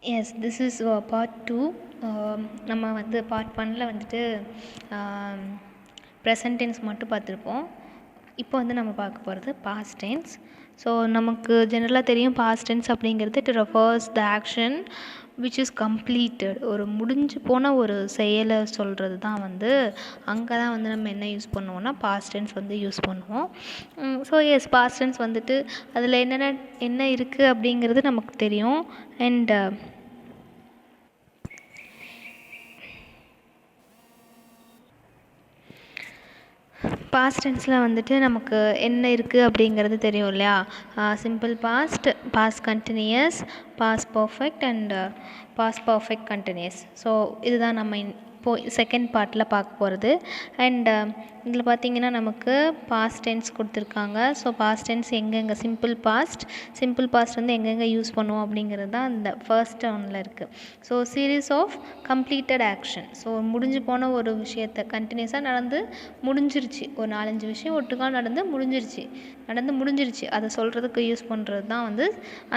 S, this is part 2. நம்ம வந்து part 1ல் வந்துட்டு ப்ரெசன்ட் டென்ஸ் மட்டும் பார்த்துருப்போம். இப்போ வந்து நம்ம பார்க்க போகிறது பாஸ்ட் டென்ஸ். ஸோ நமக்கு ஜென்ரலாக தெரியும் பாஸ்ட் டென்ஸ் அப்படிங்கிறது it refers the action which is completed. ஒரு முடிஞ்சு போன ஒரு செயலை சொல்கிறது தான் வந்து அங்கே தான் வந்து நம்ம என்ன யூஸ் பண்ணுவோம்னா பாஸ்ட் டென்ஸ் வந்து யூஸ் பண்ணுவோம். ஸோ எஸ், பாஸ்ட் டென்ஸ் வந்துட்டு அதில் என்ன இருக்குது அப்படிங்கிறது நமக்கு தெரியும். அண்ட் பாஸ்ட் டென்ஸில் வந்துட்டு நமக்கு என்ன இருக்குது அப்படிங்கிறது தெரியும் இல்லையா? Simple past, past continuous, past perfect and past perfect continuous. So இதுதான் நம்ம இப்போது செகண்ட் பார்ட்டில் பார்க்க போகிறது. அண்ட் இதில் பார்த்திங்கன்னா நமக்கு பாஸ்ட் டென்ஸ் கொடுத்துருக்காங்க. ஸோ பாஸ்ட் டென்ஸ் எங்கெங்கே சிம்பிள் பாஸ்ட் வந்து எங்கெங்கே யூஸ் பண்ணுவோம் அப்படிங்கிறது தான் இந்த ஃபர்ஸ்ட் ஒன்னில் இருக்குது. So series of completed action. So முடிஞ்சு போன ஒரு விஷயத்தை கண்டினியூஸாக நடந்து முடிஞ்சிருச்சு, ஒரு 4-5 விஷயம் ஒட்டுக்காக நடந்து முடிஞ்சிருச்சு அதை சொல்கிறதுக்கு யூஸ் பண்ணுறது தான் வந்து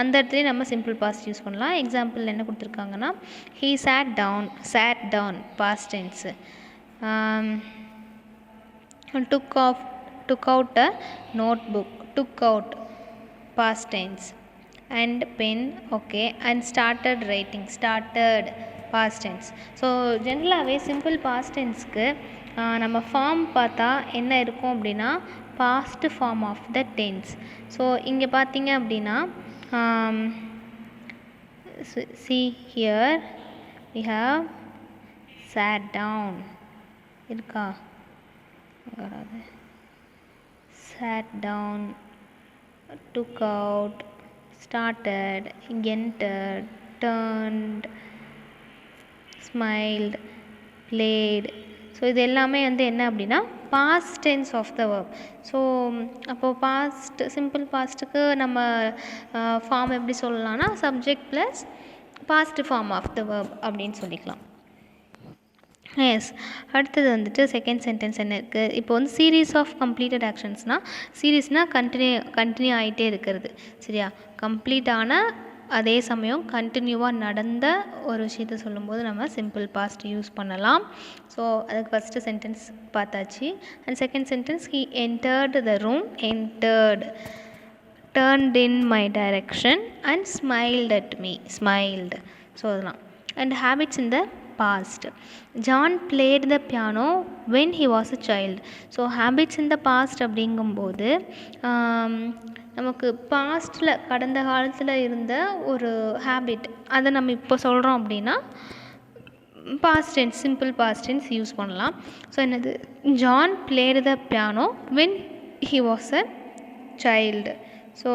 அந்த இடத்துலேயே நம்ம சிம்பிள் பாஸ்ட் யூஸ் பண்ணலாம். எக்ஸாம்பிள் என்ன கொடுத்துருக்காங்கன்னா, he sat down past tense. took out a notebook, took out past tense. and pen, okay, and started writing, started past tense. So ஜென்ரலாகவே சிம்பிள் பாஸ்ட் டென்ஸ்க்கு நம்ம ஃபார்ம் பார்த்தா என்ன இருக்கும் அப்படின்னா past form of the tense. So இங்கே பார்த்தீங்க அப்படின்னா see here we have sat down இருக்கா, sat down, took out, started, entered, turned, smiled, played. So இது எல்லாமே வந்து என்ன அப்படின்னா past tense of the verb. So அப்போது சிம்பிள் பாஸ்ட்டுக்கு நம்ம ஃபார்ம் எப்படி சொல்லலாம்னா subject plus past form of the verb அப்படின்னு சொல்லிக்கலாம். எஸ், அடுத்தது வந்துட்டு செகண்ட் சென்டென்ஸ் என்ன இருக்குது? இப்போ வந்து சீரீஸ் ஆஃப் கம்ப்ளீட்டட் ஆக்ஷன்ஸ்னால் சீரீஸ்னால் கண்டினியூ ஆகிட்டே இருக்கிறது, சரியா? கம்ப்ளீட்டான அதே சமயம் கண்டினியூவாக நடந்த ஒரு விஷயத்தை சொல்லும்போது நம்ம சிம்பிள் பாஸ்ட் யூஸ் பண்ணலாம். ஸோ அதுக்கு ஃபஸ்ட்டு சென்டென்ஸ் பார்த்தாச்சு. And second sentence, he entered the room, turned in my direction and smiled at me, smiled. So அதெல்லாம். And habits in the past, John played the piano when he was a child. So habits in the past அப்படிங்கும்போது நமக்கு பாஸ்டில் கடந்த காலத்தில் இருந்த ஒரு habit அதை நம்ம இப்போ சொல்கிறோம் அப்படின்னா past tense, simple past tense use பண்ணலாம். ஸோ என்னது, John played the piano when he was a child. So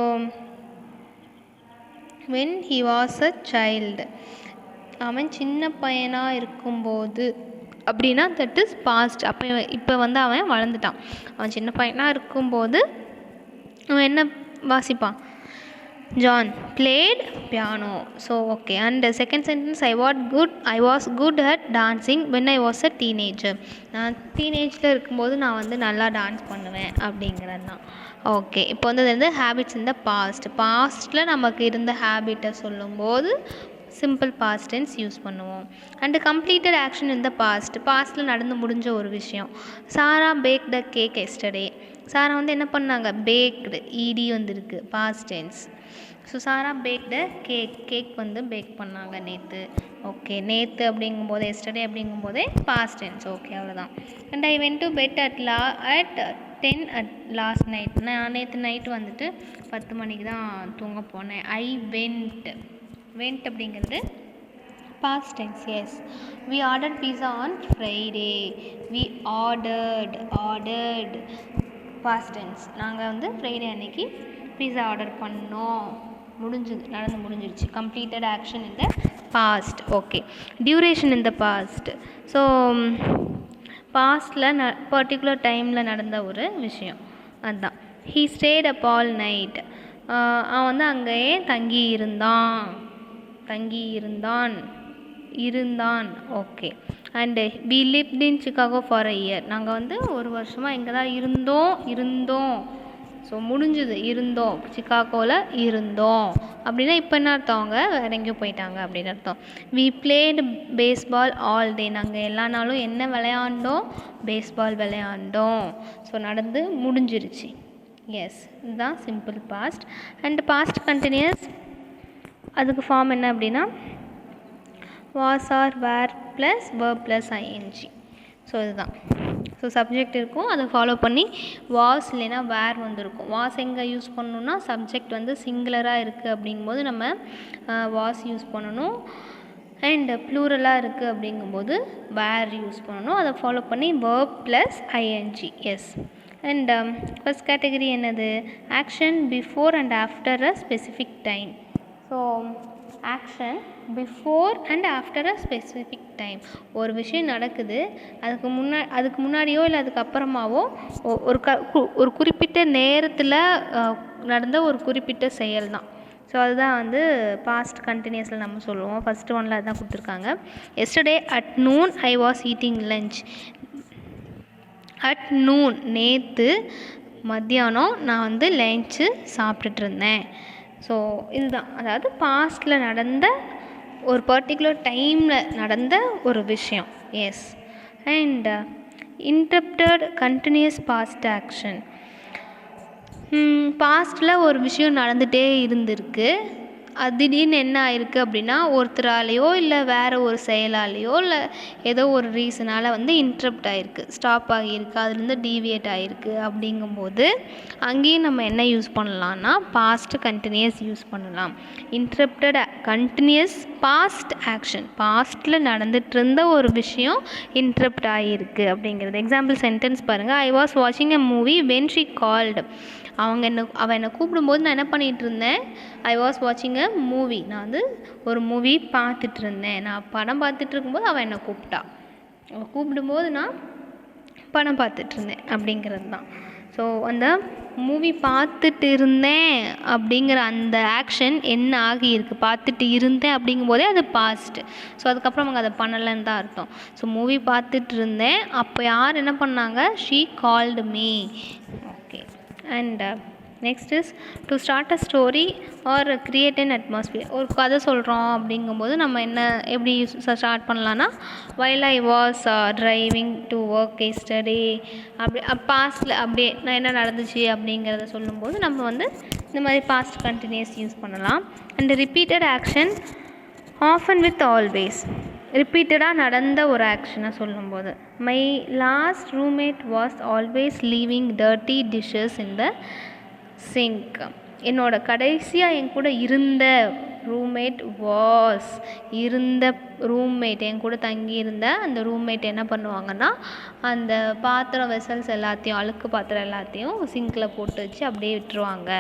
when he was a child, அவன் சின்ன பையனாக இருக்கும்போது அப்படின்னா தட் இஸ் பாஸ்ட். இப்போ வந்து அவன் வளர்ந்துட்டான். அவன் சின்ன பையனாக இருக்கும்போது அவன் என்ன வாசிப்பான்? John played piano. So okay. And second sentence, I was good at dancing when I was a teenager. நான் டீனேஜில் இருக்கும்போது நான் வந்து நல்லா டான்ஸ் பண்ணுவேன் அப்படிங்கிறது தான். ஓகே, இப்போ வந்து ஹேபிட்ஸ் இந்த பாஸ்ட்டில் நமக்கு இருந்த ஹேபிட்டை சொல்லும்போது சிம்பிள் பாஸ்ட் டென்ஸ் யூஸ் பண்ணுவோம். அண்டு கம்ப்ளீட்டட் ஆக்ஷன் இந்த பாஸ்ட்டில் நடந்து முடிஞ்ச ஒரு விஷயம். Sarah baked a cake yesterday. Sarah வந்து என்ன பண்ணாங்க? பேக்டு, இடி வந்துருக்கு, past tense. So Sarah baked cake வந்து பேக் பண்ணாங்க நேற்று. ஓகே, நேற்று அப்படிங்கும்போது எஸ்டர்டே அப்படிங்கும்போதே பாஸ்ட் டென்ஸ். ஓகே, அவ்வளோதான். And I went to bed at 10 at last night. நான் நேற்று நைட்டு வந்துட்டு 10 மணிக்கு தான் தூங்க போனேன். ஐ வெண்ட் அப்படிங்கிறது past tense. yes, we ordered pizza on Friday. we ordered past tense. நாங்கள் வந்து ஃப்ரைடே அன்னைக்கு பீஸா ஆர்டர் பண்ணோம், நடந்து முடிஞ்சிருச்சு. Completed action in the past. Okay, duration in the past. So Bastille particular டைமில் நடந்த ஒரு விஷயம் அதுதான். he stayed up all night. அவன் வந்து அங்கேயே தங்கி இருந்தான். Okay. And we lived in Chicago for a year. நாங்கள் வந்து ஒரு வருஷமாக இங்கே தான் இருந்தோம். ஸோ முடிஞ்சுது, இருந்தோம், சிக்காகோவில் இருந்தோம் அப்படின்னா இப்போ என்ன அர்த்தம், அவங்க வேற எங்கேயோ போயிட்டாங்க அப்படின்னு அர்த்தம். We played baseball all day, நாங்கள் எல்லா நாளும் என்ன விளையாண்டோம், பேஸ்பால் விளையாண்டோம். ஸோ நடந்து முடிஞ்சிருச்சு. எஸ், இதுதான் simple past. And past continuous அதுக்கு ஃபார்ம் என்ன அப்படின்னா was or were plus verb plus ING. So இதுதான். ஸோ சப்ஜெக்ட் இருக்கும், அதை ஃபாலோ பண்ணி வாஸ் இல்லைன்னா வேர் வந்துருக்கும். வாஸ் எங்கே யூஸ் பண்ணணுன்னா சப்ஜெக்ட் வந்து சிங்குலராக இருக்குது அப்படிங்கும்போது நம்ம வாஸ் யூஸ் பண்ணணும். அண்ட் ப்ளூரலாக இருக்குது அப்படிங்கும்போது வேர் யூஸ் பண்ணணும். அதை ஃபாலோ பண்ணி verb plus ING. Yes. And first category என்னது, action before and after a specific time. So action before and after a specific time. ஒரு விஷயம் நடக்குது, அதுக்கு முன்னாடியோ இல்லை அதுக்கப்புறமாவோ ஒரு குறிப்பிட்ட நேரத்தில் நடந்த ஒரு குறிப்பிட்ட செயல் தான். ஸோ அதுதான் வந்து பாஸ்ட் கண்டினியூஸில் நம்ம சொல்லுவோம். ஃபஸ்ட்டு ஒன்றில் அதுதான் கொடுத்துருக்காங்க. Yesterday at noon I was eating lunch. At noon நேற்று மத்தியானம் நான் வந்து லன்ச்சு சாப்பிட்டுட்டு இருந்தேன். ஸோ இதுதான், அதாவது பாஸ்டில் நடந்த ஒரு பர்டிகுலர் டைமில் நடந்த ஒரு விஷயம். Yes. And interrupted continuous past action. பாஸ்டில் ஒரு விஷயம் நடந்துகிட்டே இருந்திருக்கு, அது திடீர்னு என்ன ஆயிருக்கு அப்படின்னா ஒருத்தராலேயோ இல்லை வேறு ஒரு செயலாலேயோ இல்லை ஏதோ ஒரு ரீசனால் வந்து இன்ட்ரப்ட் ஆகிருக்கு, ஸ்டாப் ஆகியிருக்கு, அதுலேருந்து டீவியேட் ஆகிருக்கு. அப்படிங்கும்போது அங்கேயும் நம்ம என்ன யூஸ் பண்ணலான்னா பாஸ்ட் கண்டினியூஸ் யூஸ் பண்ணலாம். இன்டரப்டட் கண்டினியூஸ் பாஸ்ட் ஆக்ஷன், பாஸ்ட்டில் நடந்துகிட்டு இருந்த ஒரு விஷயம் இன்டரப்ட் ஆகியிருக்கு அப்படிங்கிறது. எக்ஸாம்பிள் சென்டென்ஸ் பாருங்கள். ஐ வாஸ் வாட்சிங் a movie when she called. அவள் என்னை கூப்பிடும்போது நான் என்ன பண்ணிகிட்டு இருந்தேன், ஐ வாஸ் வாட்சிங் அ மூவி, நான் வந்து ஒரு மூவி பார்த்துட்டு இருந்தேன். நான் படம் பார்த்துட்டு இருக்கும்போது அவள் என்னை கூப்பிட்டா, அவள் கூப்பிடும்போது நான் படம் பார்த்துட்டு இருந்தேன் அப்படிங்கிறது தான். ஸோ அந்த மூவி பார்த்துட்டு இருந்தேன் அப்படிங்கிற அந்த ஆக்ஷன் என்ன ஆகியிருக்கு, பார்த்துட்டு இருந்தேன் அப்படிங்கும்போதே அது பாஸ்ட்டு. ஸோ அதுக்கப்புறம் அவங்க அதை பண்ணலைன்னு தான் அர்த்தம். ஸோ மூவி பார்த்துட்டு இருந்தேன், அப்போ யார் என்ன பண்ணாங்க, she called me. Okay. And next is to start a story or create an atmosphere. ஒரு கதை சொல்கிறோம் அப்படிங்கும்போது நம்ம என்ன எப்படி ஸ்டார்ட் பண்ணலான்னா while I was driving to work yesterday அப்படி பாஸ்டில் அப்படியே நான் என்ன நடந்துச்சு அப்படிங்கிறத சொல்லும்போது நம்ம வந்து இந்த மாதிரி பாஸ்ட் கண்டினியூஸ் யூஸ் பண்ணலாம். And repeated action often with always. ரிப்பீட்டடாக நடந்த ஒரு ஆக்ஷனை சொல்லும்போது my last roommate was always leaving dirty dishes in the sink. என்னோட கடைசியாக என் கூட இருந்த ரூம்மேட் வாஸ், இருந்த ரூம்மேட் என் கூட தங்கியிருந்த அந்த ரூம்மேட் என்ன பண்ணுவாங்கன்னா அந்த பாத்திரம் வெசல்ஸ் எல்லாத்தையும், அழுக்கு பாத்திரம் எல்லாத்தையும் சிங்கில் போட்டு வச்சு அப்படியே விட்டுருவாங்க.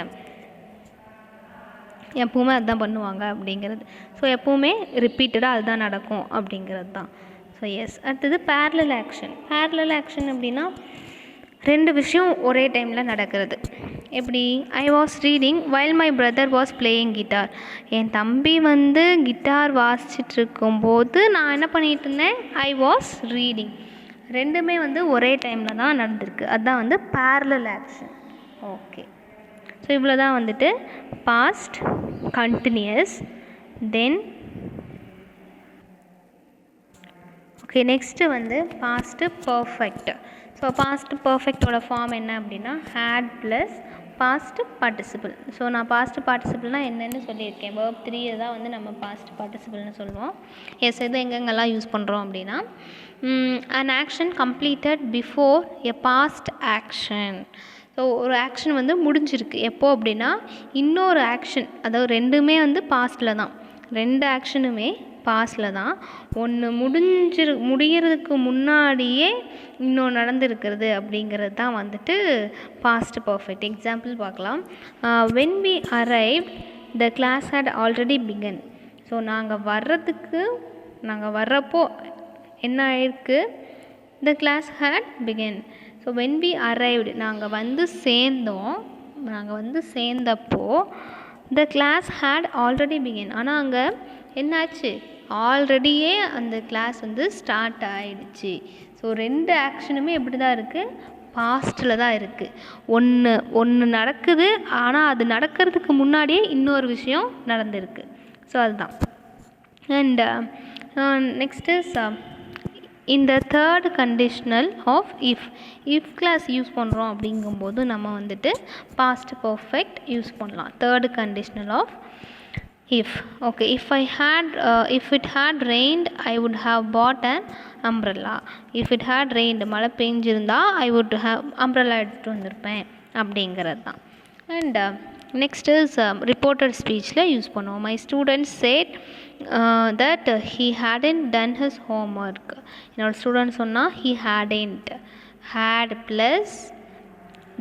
எப்பவுமே அதுதான் பண்ணுவாங்க அப்படிங்கிறது. ஸோ எப்போவுமே ரிப்பீட்டடாக அதுதான் நடக்கும் அப்படிங்கிறது தான். So yes. அடுத்தது பேரலல் ஆக்ஷன். பேரலல் ஆக்ஷன் அப்படின்னா ரெண்டு விஷயம் ஒரே டைமில் நடக்கிறது. எப்படி, I was reading while my brother was playing guitar. என் தம்பி வந்து கிட்டார் வாசிச்சுட்டு இருக்கும்போது நான் என்ன பண்ணிகிட்டு இருந்தேன், ஐ வாஸ் ரீடிங். ரெண்டுமே வந்து ஒரே டைமில் தான் நடந்திருக்கு, அதுதான் வந்து பேரலல் ஆக்ஷன். ஓகே. ஸோ இவ்வளோ தான் வந்துட்டு past continuous. Then okay, next வந்து பாஸ்ட்டு பர்ஃபெக்ட். ஸோ பாஸ்ட் பர்ஃபெக்டோட ஃபார்ம் என்ன அப்படின்னா had plus past participle. So நான் பாஸ்ட் பார்ட்டிசிபிள்னால் என்னென்னு சொல்லியிருக்கேன். verb 3 தான் வந்து நம்ம பாஸ்ட் பார்ட்டிசிபிள்னு சொல்லுவோம். எஸ். இது எங்கெங்கெல்லாம் யூஸ் பண்ணுறோம் அப்படின்னா an action completed before a past action. So ஒரு ஆக்ஷன் வந்து முடிஞ்சிருக்கு எப்போ அப்படின்னா இன்னொரு ஆக்ஷன், அதாவது ரெண்டுமே வந்து பாஸ்டில் தான், ரெண்டு ஆக்ஷனுமே பாஸ்டில் தான். ஒன்று முடிகிறதுக்கு முன்னாடியே இன்னொன்று நடந்திருக்கிறது அப்படிங்கிறது தான் வந்துட்டு பாஸ்ட் பர்ஃபெக்ட். எக்ஸாம்பிள் பார்க்கலாம். when we arrived the class had already begun. So நாங்கள் வர்றப்போ என்ன ஆயிருக்கு, the class had begun. So when we arrived நாங்கள் வந்து சேர்ந்தப்போ the class had already begun. ஆனால் அங்கே என்னாச்சு, ஆல்ரெடியே அந்த கிளாஸ் வந்து ஸ்டார்ட் ஆகிடுச்சு. ஸோ ரெண்டு ஆக்ஷனுமே எப்படி தான் இருக்குது, பாஸ்ட்டில் தான் இருக்குது. ஒன்று நடக்குது, ஆனால் அது நடக்கிறதுக்கு முன்னாடியே இன்னொரு விஷயம் நடந்திருக்கு. ஸோ அதுதான். அண்ட் நெக்ஸ்ட் இஸ் இந்த third conditional of if clause use பண்ணுறோம் அப்படிங்கும்போது நம்ம வந்துட்டு பாஸ்ட் பர்ஃபெக்ட் யூஸ் பண்ணலாம். Third conditional of if. Okay, if it had rained I would have bought an umbrella. If it had rained, மழை பெஞ்சிருந்தா I would have umbrella எடுத்துகிட்டு வந்திருப்பேன் அப்படிங்கிறது தான். அண்ட் நெக்ஸ்ட் இஸ் ரிப்போர்ட்டட் ஸ்பீச்சில் யூஸ் பண்ணுவோம். My students said that he hadn't done his homework. என்னோட student சொன்னால் he hadn't. had plus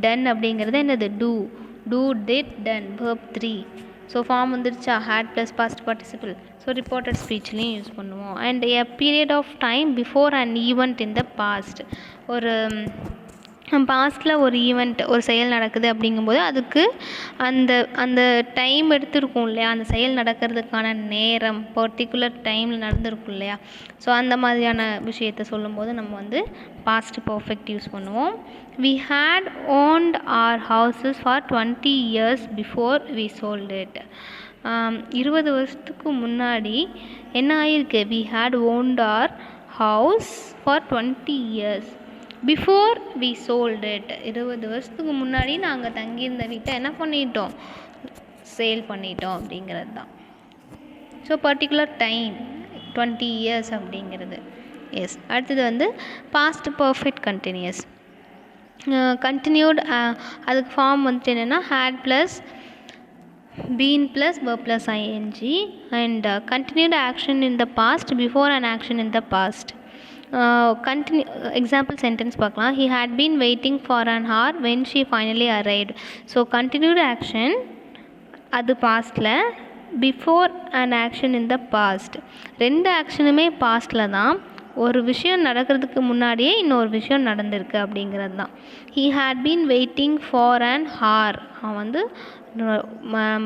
done அப்படிங்கிறது என்னது? do did done verb 3. So form வந்துருச்சா? Had plus past participle. So reported ஸ்பீச்லேயும் use பண்ணுவோம். And a period of time before an event in the past. ஒரு பாஸ்ட்டில் ஒரு ஈவெண்ட், ஒரு செயல் நடக்குது அப்படிங்கும்போது அதுக்கு அந்த டைம் எடுத்துருக்கும் இல்லையா, அந்த செயல் நடக்கிறதுக்கான நேரம் பர்டிகுலர் டைமில் நடந்திருக்கும் இல்லையா. ஸோ அந்த மாதிரியான விஷயத்தை சொல்லும்போது நம்ம வந்து பாஸ்ட் பர்ஃபெக்ட் யூஸ் பண்ணுவோம். We had owned our houses for 20 years before we sold it. 20 வருஷத்துக்கு முன்னாடி என்ன ஆகிருக்கு? We had owned our house for 20 years before we sold it. 20 வருஷத்துக்கு முன்னாடி நாங்கள் தங்கியிருந்த வீட்டை என்ன பண்ணிட்டோம்? சேல் பண்ணிட்டோம் அப்படிங்கிறது தான். ஸோ பர்டிகுலர் டைம் 20 years அப்படிங்கிறது. எஸ். அடுத்தது வந்து பாஸ்ட் பர்ஃபெக்ட் கண்டினியூஸ். கண்டினியூட், அதுக்கு ஃபார்ம் வந்துட்டு என்னென்னா had plus been plus verb plus ing. And continued action in the past before an action in the past. Example sentence பார்க்கலாம். he had been waiting for an hour when she finally arrived. So continued action அது பாஸ்ட்டில், before an action in the past. ரெண்டு ஆக்ஷனுமே பாஸ்ட்டில் தான். ஒரு விஷயம் நடக்கிறதுக்கு முன்னாடியே இன்னொரு விஷயம் நடந்திருக்கு அப்படிங்கிறது தான். he had been waiting for an hour. அவன் வந்து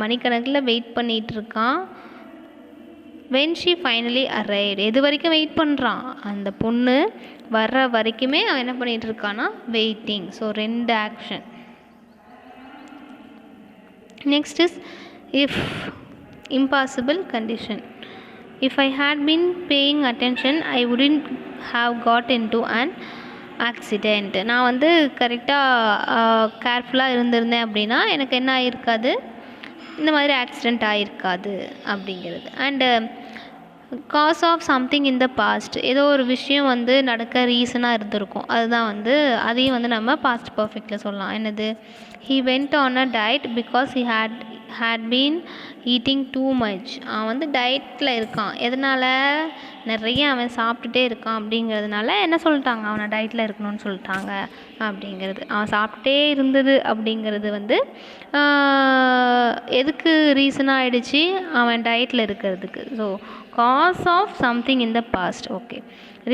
மணிக்கணக்கில் வெயிட் பண்ணிகிட்டு இருக்கான். when she finally arrived, எது வரைக்கும் வெயிட் பண்ணுறான்? அந்த பொண்ணு வர்ற வரைக்குமே அவன் என்ன பண்ணிகிட்டு இருக்கான்னா வெயிட்டிங். ஸோ ரெண்டு action. Next is if impossible condition. If I had been paying attention I wouldn't have got into an accident. நான் வந்து கரெக்டாக கேர்ஃபுல்லாக இருந்திருந்தேன் அப்படின்னா எனக்கு என்ன ஆகிருக்காது? இந்த மாதிரி ஆக்சிடெண்ட் ஆகிருக்காது அப்படிங்கிறது. And cause of something in the past, ஏதோ ஒரு விஷயம் வந்து நடக்க ரீசனாக இருந்திருக்கும். அதுதான் வந்து அதையும் வந்து நம்ம பாஸ்ட் பர்ஃபெக்டில் சொல்லலாம். என்னது? he went on a diet because he had been eating too much. அவன் வந்து டயட்டில் இருக்கான். எதனால்? நிறைய அவன் சாப்பிட்டுட்டே இருக்கான் அப்படிங்கிறதுனால என்ன சொல்லிட்டாங்க? அவனை டயட்டில் இருக்கணும்னு சொல்லிட்டாங்க அப்படிங்கிறது. அவன் சாப்பிட்டே இருந்தது அப்படிங்கிறது வந்து எதுக்கு ரீசனாக ஆகிடுச்சு? அவன் டயட்டில் இருக்கிறதுக்கு. So cause of something in the past. Okay.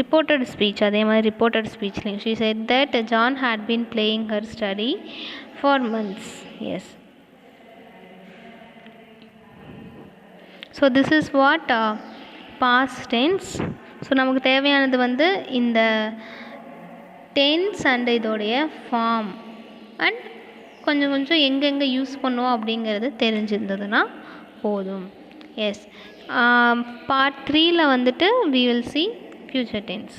Reported speech, அதே மாதிரி ரிப்போர்ட்டட் ஸ்பீச்லேயும் she said that John had been playing her study for months. Yes. So this is what past tense. So நமக்கு தேவையானது வந்து இந்த டென்ஸ் அண்ட் இதோடைய form and கொஞ்சம் கொஞ்சம் எங்கெங்கே யூஸ் பண்ணுவோம் அப்படிங்கிறது தெரிஞ்சிருந்ததுன்னா போதும். எஸ். பார்ட் 3ல் வந்துட்டு we will see future tense.